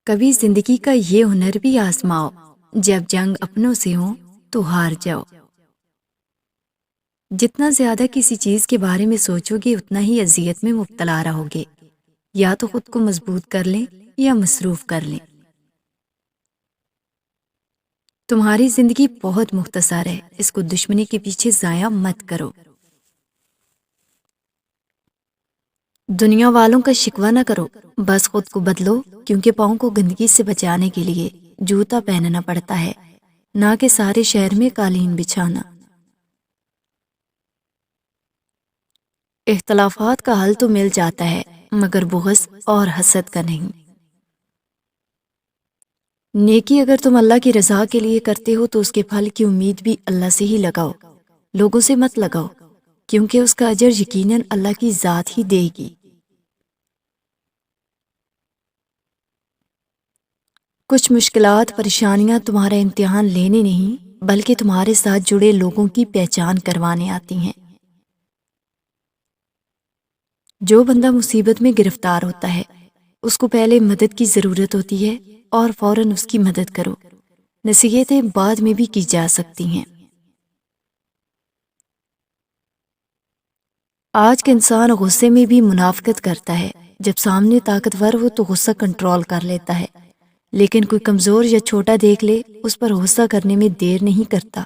کبھی زندگی کا یہ ہنر بھی آزماؤ، جب جنگ اپنوں سے ہو تو ہار جاؤ۔ جتنا زیادہ کسی چیز کے بارے میں سوچو گے اتنا ہی اذیت میں مبتلا رہو گے۔ یا تو خود کو مضبوط کر لیں یا مصروف کر لیں۔ تمہاری زندگی بہت مختصر ہے، اس کو دشمنی کے پیچھے ضائع مت کرو۔ دنیا والوں کا شکوہ نہ کرو، بس خود کو بدلو، کیونکہ پاؤں کو گندگی سے بچانے کے لیے جوتا پہننا پڑتا ہے، نہ کہ سارے شہر میں قالین بچھانا۔ اختلافات کا حل تو مل جاتا ہے، مگر بغض اور حسد کا نہیں۔ نیکی اگر تم اللہ کی رضا کے لیے کرتے ہو تو اس کے پھل کی امید بھی اللہ سے ہی لگاؤ، لوگوں سے مت لگاؤ، کیونکہ اس کا اجر یقیناً اللہ کی ذات ہی دے گی۔ کچھ مشکلات پریشانیاں تمہارا امتحان لینے نہیں بلکہ تمہارے ساتھ جڑے لوگوں کی پہچان کروانے آتی ہیں۔ جو بندہ مصیبت میں گرفتار ہوتا ہے اس کو پہلے مدد کی ضرورت ہوتی ہے اور فوراً اس کی مدد کرو۔ نصیحتیں بعد میں بھی کی جا سکتی ہیں۔ آج کا انسان غصے میں بھی منافقت کرتا ہے، جب سامنے طاقتور ہو تو غصہ کنٹرول کر لیتا ہے، لیکن کوئی کمزور یا چھوٹا دیکھ لے اس پر غصہ کرنے میں دیر نہیں کرتا۔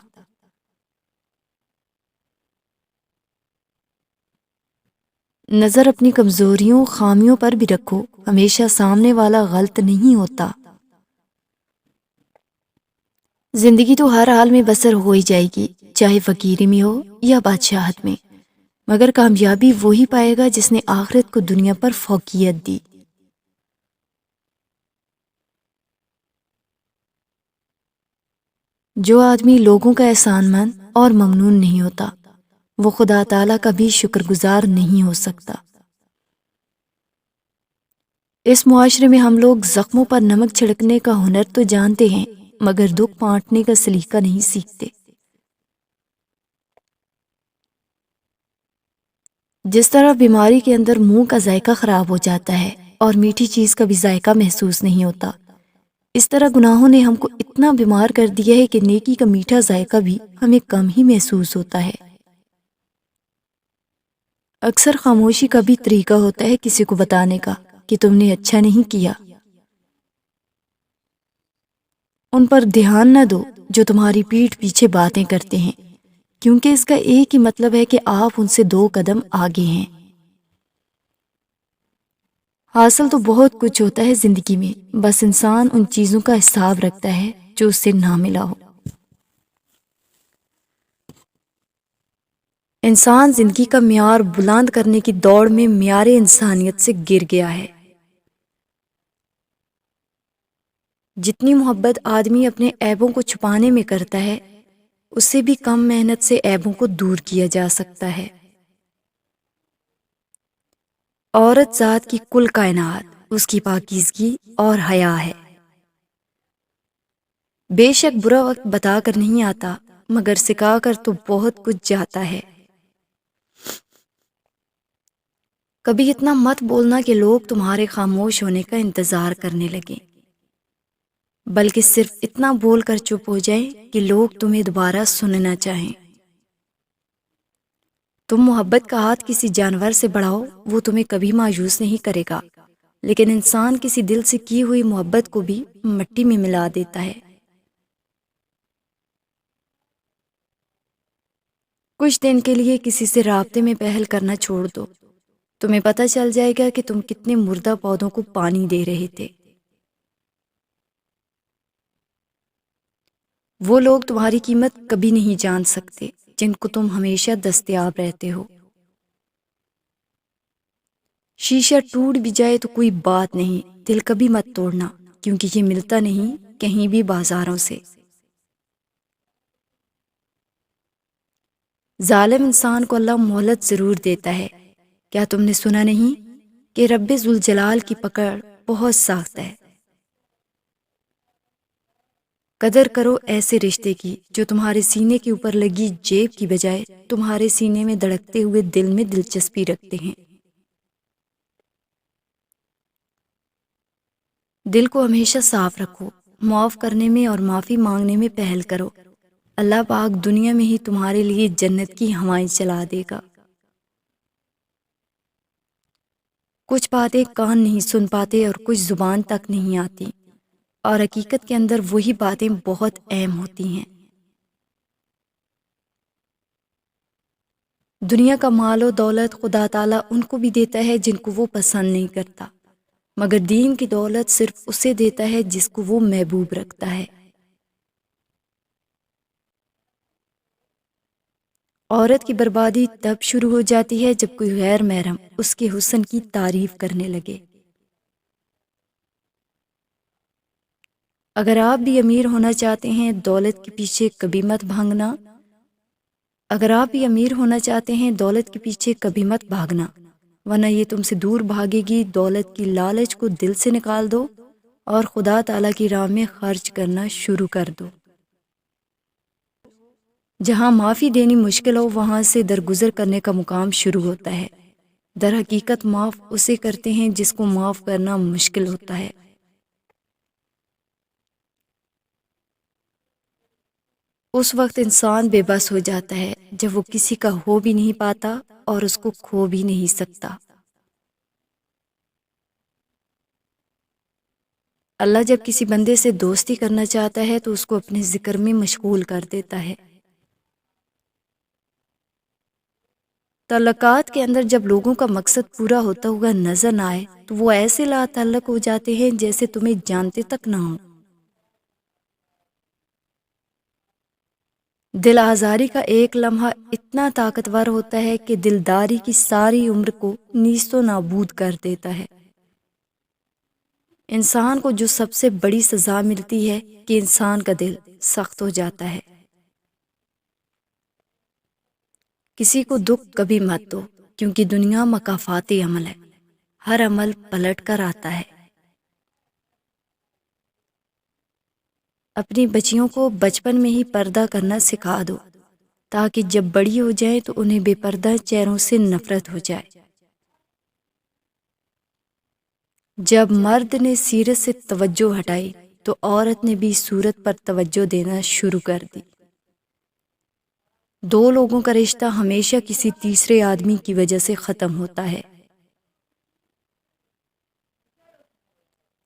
نظر اپنی کمزوریوں خامیوں پر بھی رکھو، ہمیشہ سامنے والا غلط نہیں ہوتا۔ زندگی تو ہر حال میں بسر ہو ہی جائے گی، چاہے فقیری میں ہو یا بادشاہت میں، مگر کامیابی وہی پائے گا جس نے آخرت کو دنیا پر فوقیت دی۔ جو آدمی لوگوں کا احسان مند اور ممنون نہیں ہوتا وہ خدا تعالیٰ کا بھی شکر گزار نہیں ہو سکتا۔ اس معاشرے میں ہم لوگ زخموں پر نمک چھڑکنے کا ہنر تو جانتے ہیں، مگر دکھ بانٹنے کا سلیقہ نہیں سیکھتے۔ جس طرح بیماری کے اندر منہ کا ذائقہ خراب ہو جاتا ہے اور میٹھی چیز کا بھی ذائقہ محسوس نہیں ہوتا، اس طرح گناہوں نے ہم کو اتنا بیمار کر دیا ہے کہ نیکی کا میٹھا ذائقہ بھی ہمیں کم ہی محسوس ہوتا ہے۔ اکثر خاموشی کا بھی طریقہ ہوتا ہے کسی کو بتانے کا کہ تم نے اچھا نہیں کیا۔ ان پر دھیان نہ دو جو تمہاری پیٹھ پیچھے باتیں کرتے ہیں، کیونکہ اس کا ایک ہی مطلب ہے کہ آپ ان سے 2 قدم آگے ہیں۔ حاصل تو بہت کچھ ہوتا ہے زندگی میں، بس انسان ان چیزوں کا حساب رکھتا ہے جو اس سے نہ ملا ہو۔ انسان زندگی کا معیار بلند کرنے کی دوڑ میں معیار انسانیت سے گر گیا ہے۔ جتنی محبت آدمی اپنے عیبوں کو چھپانے میں کرتا ہے، اس سے بھی کم محنت سے عیبوں کو دور کیا جا سکتا ہے۔ عورت ذات کی کل کائنات اس کی پاکیزگی اور حیا ہے۔ بے شک برا وقت بتا کر نہیں آتا، مگر سکھا کر تو بہت کچھ جاتا ہے۔ کبھی اتنا مت بولنا کہ لوگ تمہارے خاموش ہونے کا انتظار کرنے لگیں، بلکہ صرف اتنا بول کر چپ ہو جائیں کہ لوگ تمہیں دوبارہ سننا چاہیں۔ تم محبت کا ہاتھ کسی جانور سے بڑھاؤ، وہ تمہیں کبھی مایوس نہیں کرے گا، لیکن انسان کسی دل سے کی ہوئی محبت کو بھی مٹی میں ملا دیتا ہے۔ کچھ دن کے لیے کسی سے رابطے میں پہل کرنا چھوڑ دو، تمہیں پتہ چل جائے گا کہ تم کتنے مردہ پودوں کو پانی دے رہے تھے۔ وہ لوگ تمہاری قیمت کبھی نہیں جان سکتے جن کو تم ہمیشہ دستیاب رہتے ہو۔ شیشہ ٹوٹ بھی جائے تو کوئی بات نہیں، دل کبھی مت توڑنا، کیونکہ یہ ملتا نہیں کہیں بھی بازاروں سے۔ ظالم انسان کو اللہ مہلت ضرور دیتا ہے۔ کیا تم نے سنا نہیں کہ رب ذوالجلال کی پکڑ بہت سخت ہے؟ قدر کرو ایسے رشتے کی جو تمہارے سینے کے اوپر لگی جیب کی بجائے تمہارے سینے میں دھڑکتے ہوئے دل میں دلچسپی رکھتے ہیں۔ دل کو ہمیشہ صاف رکھو، معاف کرنے میں اور معافی مانگنے میں پہل کرو۔ اللہ پاک دنیا میں ہی تمہارے لیے جنت کی ہوائیں چلا دے گا۔ کچھ باتیں کان نہیں سن پاتے اور کچھ زبان تک نہیں آتی، اور حقیقت کے اندر وہی باتیں بہت اہم ہوتی ہیں۔ دنیا کا مال و دولت خدا تعالیٰ ان کو بھی دیتا ہے جن کو وہ پسند نہیں کرتا، مگر دین کی دولت صرف اسے دیتا ہے جس کو وہ محبوب رکھتا ہے۔ عورت کی بربادی تب شروع ہو جاتی ہے جب کوئی غیر محرم اس کے حسن کی تعریف کرنے لگے۔ اگر آپ بھی امیر ہونا چاہتے ہیں، دولت کے پیچھے کبھی مت بھاگنا۔ اگر آپ بھی امیر ہونا چاہتے ہیں، دولت کے پیچھے کبھی مت بھاگنا، ورنہ یہ تم سے دور بھاگے گی۔ دولت کی لالچ کو دل سے نکال دو اور خدا تعالیٰ کی راہ میں خرچ کرنا شروع کر دو۔ جہاں معافی دینی مشکل ہو، وہاں سے درگزر کرنے کا مقام شروع ہوتا ہے۔ در حقیقت معاف اسے کرتے ہیں جس کو معاف کرنا مشکل ہوتا ہے۔ اس وقت انسان بے بس ہو جاتا ہے جب وہ کسی کا ہو بھی نہیں پاتا اور اس کو کھو بھی نہیں سکتا۔ اللہ جب کسی بندے سے دوستی کرنا چاہتا ہے تو اس کو اپنے ذکر میں مشغول کر دیتا ہے۔ تعلقات کے اندر جب لوگوں کا مقصد پورا ہوتا ہوا نظر نہ آئے تو وہ ایسے لا تعلق ہو جاتے ہیں جیسے تمہیں جانتے تک نہ ہوں۔ دل آزاری کا ایک لمحہ اتنا طاقتور ہوتا ہے کہ دلداری کی ساری عمر کو نیست و نابود کر دیتا ہے۔ انسان کو جو سب سے بڑی سزا ملتی ہے کہ انسان کا دل سخت ہو جاتا ہے۔ کسی کو دکھ کبھی مت دو، کیونکہ دنیا مکافاتی عمل ہے، ہر عمل پلٹ کر آتا ہے۔ اپنی بچیوں کو بچپن میں ہی پردہ کرنا سکھا دو تاکہ جب بڑی ہو جائیں تو انہیں بے پردہ چہروں سے نفرت ہو جائے۔ جب مرد نے سیرت سے توجہ ہٹائی تو عورت نے بھی صورت پر توجہ دینا شروع کر دی۔ دو لوگوں کا رشتہ ہمیشہ کسی تیسرے آدمی کی وجہ سے ختم ہوتا ہے۔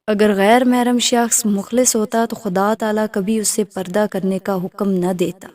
اگر غیر محرم شخص مخلص ہوتا تو خدا تعالیٰ کبھی اسے پردہ کرنے کا حکم نہ دیتا۔